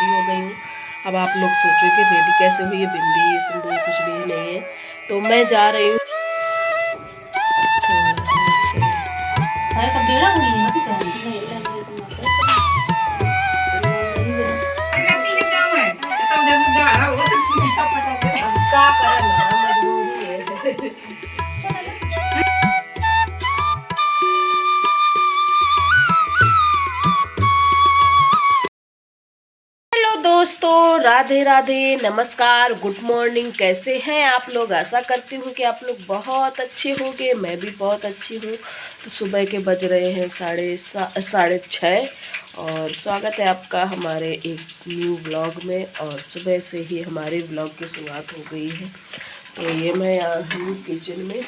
Ready हो गई हूँ। अब आप लोग सोचोगे रेडी कैसे हुई है, बिंदी सिंदूर कुछ भी नहीं है। तो मैं जा रही हूँ दोस्तों, राधे राधे, नमस्कार, गुड मॉर्निंग। कैसे हैं आप लोग? आशा करती हूँ कि आप लोग बहुत अच्छे होंगे। मैं भी बहुत अच्छी हूँ। तो सुबह के बज रहे हैं 6:30 और स्वागत है आपका हमारे एक न्यू ब्लॉग में। और सुबह से ही हमारे ब्लॉग की शुरुआत हो गई है। तो ये मैं यहाँ हूँ किचन में।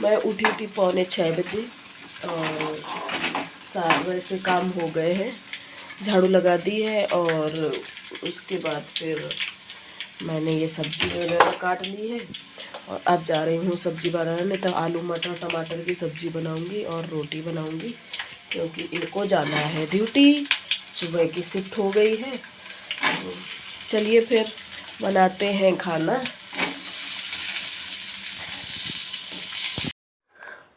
मैं उठी थी 6:45 बजे और वैसे काम हो गए हैं, झाड़ू लगा दी है। और उसके बाद फिर मैंने ये सब्ज़ी वगैरह काट ली है और अब जा रही हूँ सब्ज़ी बनाने। तो आलू मटर टमाटर की सब्ज़ी बनाऊँगी और रोटी बनाऊँगी, क्योंकि इनको जाना है ड्यूटी। सुबह की शिफ्ट हो गई है। तो चलिए फिर बनाते हैं खाना।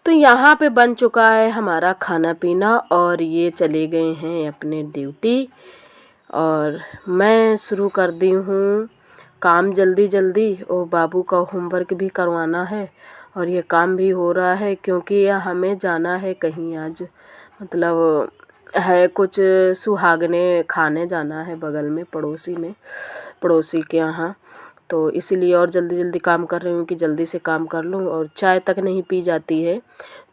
तो यहाँ पे बन चुका है हमारा खाना पीना और ये चले गए हैं अपने ड्यूटी। और मैं शुरू कर दी हूँ काम जल्दी जल्दी। और बाबू का होमवर्क भी करवाना है और ये काम भी हो रहा है, क्योंकि यह हमें जाना है कहीं आज। मतलब है कुछ सुहागने खाने जाना है बगल में, पड़ोसी के यहाँ। तो इसीलिए और जल्दी जल्दी काम कर रही हूँ कि जल्दी से काम कर लूँ। और चाय तक नहीं पी जाती है,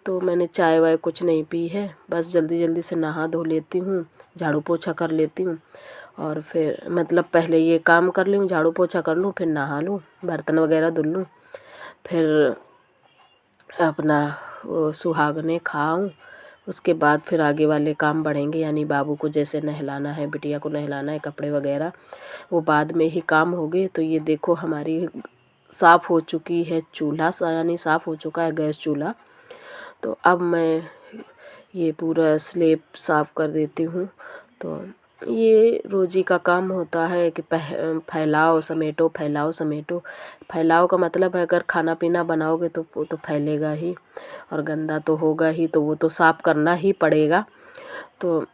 तो मैंने चाय वाय कुछ नहीं पी है। बस जल्दी जल्दी से नहा धो लेती हूँ, झाड़ू पोछा कर लेती हूँ और फिर मतलब पहले ये काम कर लूँ, झाड़ू पोछा कर लूँ, फिर नहा लूँ, बर्तन वगैरह धुल लूँ, फिर अपना वो सुहागने खाऊँ। उसके बाद फिर आगे वाले काम बढ़ेंगे, यानी बाबू को जैसे नहलाना है, बिटिया को नहलाना है, कपड़े वगैरह वो बाद में ही काम हो गए। तो ये देखो हमारी साफ़ हो चुकी है चूल्हा, यानी साफ़ हो चुका है गैस चूल्हा। तो अब मैं ये पूरा स्लेब साफ़ कर देती हूँ। तो ये रोज़ी का काम होता है कि फैलाओ समेटो, फैलाओ समेटो। फैलाओ का मतलब है अगर खाना पीना बनाओगे तो वो तो फैलेगा ही और गंदा तो होगा ही, तो वो तो साफ़ करना ही पड़ेगा। तो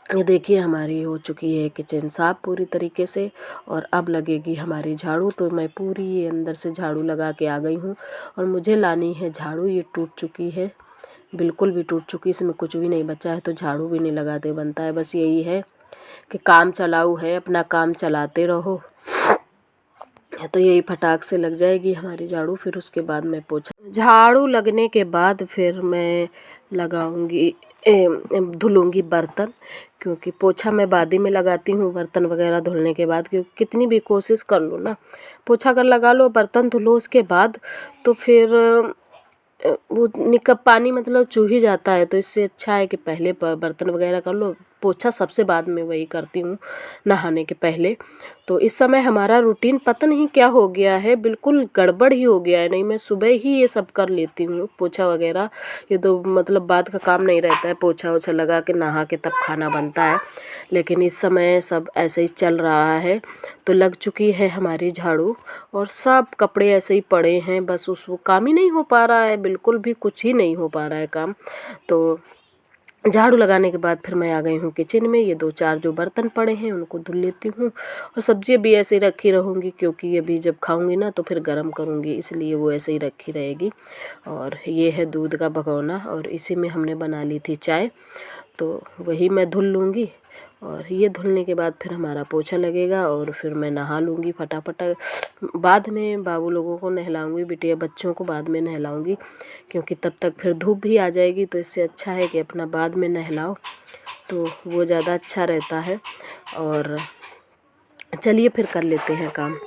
ये देखिए हमारी हो चुकी है किचन साफ़ पूरी तरीके से और अब लगेगी हमारी झाड़ू। तो मैं पूरी ये अंदर से झाड़ू लगा के आ गई हूँ और मुझे लानी है झाड़ू। ये टूट चुकी है, बिल्कुल भी टूट चुकी, इसमें कुछ भी नहीं बचा है। तो झाड़ू भी नहीं लगाते बनता है। बस यही है कि काम चलाऊ है, अपना काम चलाते रहो। तो यही फटाक से लग जाएगी हमारी झाड़ू। फिर उसके बाद मैं पोछा, झाड़ू लगने के बाद फिर मैं लगाऊंगी धुलूँगी बर्तन, क्योंकि पोछा मैं बाद ही में लगाती हूँ बर्तन वगैरह धुलने के बाद। क्योंकि कितनी भी कोशिश कर लो ना, पोछा अगर लगा लो बर्तन धुलो उसके बाद, तो फिर वो पानी मतलब चू ही जाता है। तो इससे अच्छा है कि पहले बर्तन वगैरह कर लो। पोछा सबसे बाद में वही करती हूँ, नहाने के पहले। तो इस समय हमारा रूटीन पता नहीं क्या हो गया है, बिल्कुल गड़बड़ ही हो गया है। नहीं मैं सुबह ही ये सब कर लेती हूँ पोछा वगैरह। ये तो मतलब बाद का काम नहीं रहता है, पोछा वोछा लगा के नहा के तब खाना बनता है। लेकिन इस समय सब ऐसे ही चल रहा है। तो लग चुकी है हमारी झाड़ू और सब कपड़े ऐसे ही पड़े हैं। बस वो काम ही नहीं हो पा रहा है, बिल्कुल भी कुछ ही नहीं हो पा रहा है काम। तो झाड़ू लगाने के बाद फिर मैं आ गई हूँ किचन में। ये 2-4 जो बर्तन पड़े हैं उनको धुल लेती हूँ और सब्ज़ी भी ऐसे ही रखी रहूँगी, क्योंकि ये भी जब खाऊँगी ना तो फिर गर्म करूँगी, इसलिए वो ऐसे ही रखी रहेगी। और ये है दूध का भगोना और इसी में हमने बना ली थी चाय, तो वही मैं धुल लूँगी। और ये धुलने के बाद फिर हमारा पोछा लगेगा और फिर मैं नहा लूँगी फटाफट। बाद में बाबू लोगों को नहलाऊँगी, बिटिया बच्चों को बाद में नहलाऊँगी, क्योंकि तब तक फिर धूप भी आ जाएगी। तो इससे अच्छा है कि अपना बाद में नहलाओ, तो वो ज़्यादा अच्छा रहता है। और चलिए फिर कर लेते हैं काम।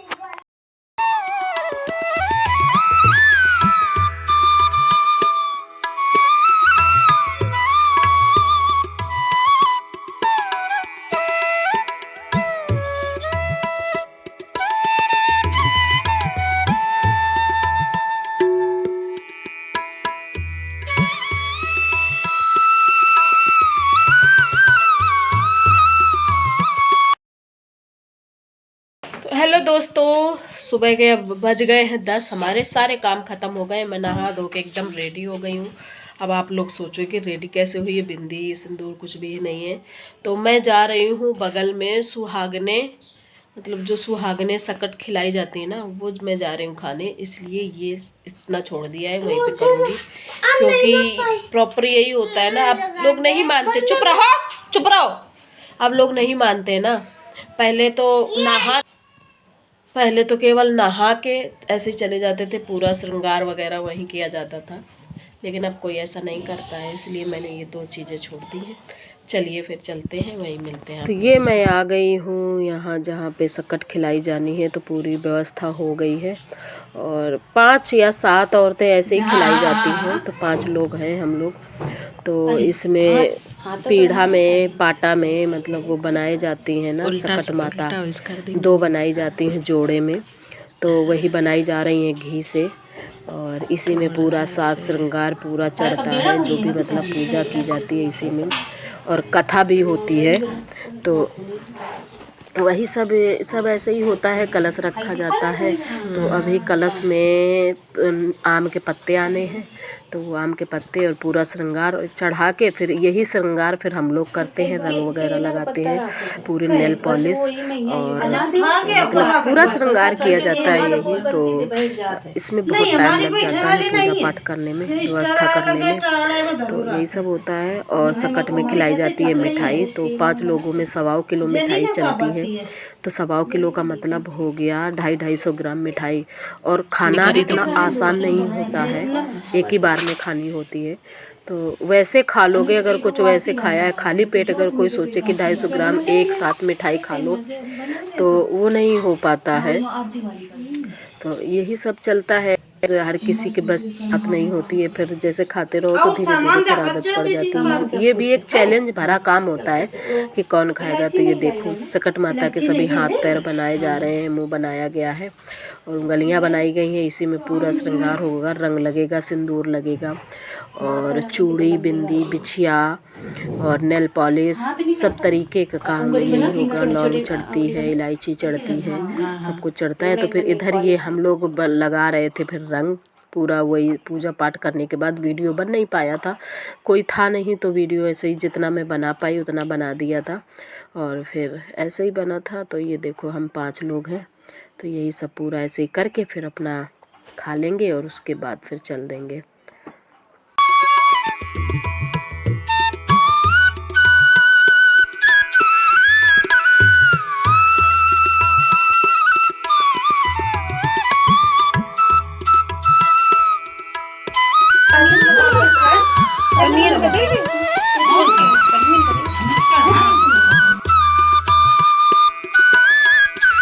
सुबह के बज गए हैं 10, हमारे सारे काम ख़त्म हो गए। मैं नहा धो के एकदम रेडी हो गई हूँ। अब आप लोग सोचो कि रेडी कैसे हुई है, बिंदी सिंदूर कुछ भी नहीं है। तो मैं जा रही हूँ बगल में सुहागने, मतलब जो सुहागने सकट खिलाई जाती है ना, वो मैं जा रही हूँ खाने, इसलिए ये इतना छोड़ दिया है, वहीं पे करूँगी क्योंकि प्रॉपर यही होता है ना। आप लोग नहीं मानते, चुप रहो चुप रहो, आप लोग नहीं मानते ना। पहले तो केवल नहा के ऐसे चले जाते थे, पूरा श्रृंगार वगैरह वहीं किया जाता था, लेकिन अब कोई ऐसा नहीं करता है, इसलिए मैंने ये 2 चीज़ें छोड़ दी हैं। चलिए फिर चलते हैं, वहीं मिलते हैं। तो ये मैं आ गई हूँ यहाँ जहाँ पे सकट खिलाई जानी है, तो पूरी व्यवस्था हो गई है और 5 या 7 औरतें ऐसे ही खिलाई जाती हैं। तो 5 लोग हैं हम लोग। तो इसमें पीढ़ा में पाटा में मतलब वो बनाए जाती हैं ना सकट माता, 2 बनाई जाती हैं जोड़े में। तो वही बनाई जा रही हैं घी से, और इसी में पूरा साज श्रृंगार पूरा चढ़ता है, जो भी मतलब पूजा की जाती है इसी में, और कथा भी होती है। तो वही सब ऐसे ही होता है। कलश रखा जाता है, तो अभी कलश में आम के पत्ते आने हैं, तो वो आम के पत्ते और पूरा श्रृंगार चढ़ा के फिर यही श्रृंगार फिर हम लोग करते हैं, रंग वगैरह लगाते हैं, पूरी नेल पॉलिश और मतलब पूरा श्रृंगार किया जाता है यही। तो इसमें बहुत टाइम लग जाता है पूजा पाठ करने में, व्यवस्था करने में, तो यही सब होता है। और सकट में खिलाई जाती है मिठाई, तो 5 लोगों में 1.25 किलो मिठाई चलती है। तो 1.25 किलो का मतलब हो गया 250-250 ग्राम मिठाई। और खाना इतना आसान नहीं होता है, एक ही बार में खानी होती है। तो वैसे खा लोगे, अगर कुछ वैसे खाया है खाली पेट, अगर कोई सोचे कि 250 ग्राम एक साथ मिठाई खा लो, तो वो नहीं हो पाता है। तो यही सब चलता है, हर किसी के बस बात नहीं होती है। फिर जैसे खाते रहो तो धीरे धीरे फिर आदत पड़ जाती है। ये भी एक चैलेंज भरा काम होता है कि कौन खाएगा। तो ये देखो सकट माता के सभी हाथ पैर बनाए जा रहे हैं, मुंह बनाया गया है और उंगलियां बनाई गई हैं। इसी में पूरा श्रृंगार होगा, रंग लगेगा, सिंदूर लगेगा और चूड़ी बिंदी बिछिया और नेल पॉलिश सब तरीके का काम यही होगा। लौंग चढ़ती है, इलायची चढ़ती है, सब कुछ चढ़ता है। तो फिर इधर ये हम लोग लगा रहे थे फिर रंग, पूरा वही पूजा पाठ करने के बाद। वीडियो बन नहीं पाया था, कोई था नहीं, तो वीडियो ऐसे ही जितना मैं बना पाई उतना बना दिया था और फिर ऐसे ही बना था। तो ये देखो हम 5 लोग हैं, तो यही सब पूरा ऐसे ही करके फिर अपना खा लेंगे और उसके बाद फिर चल देंगे।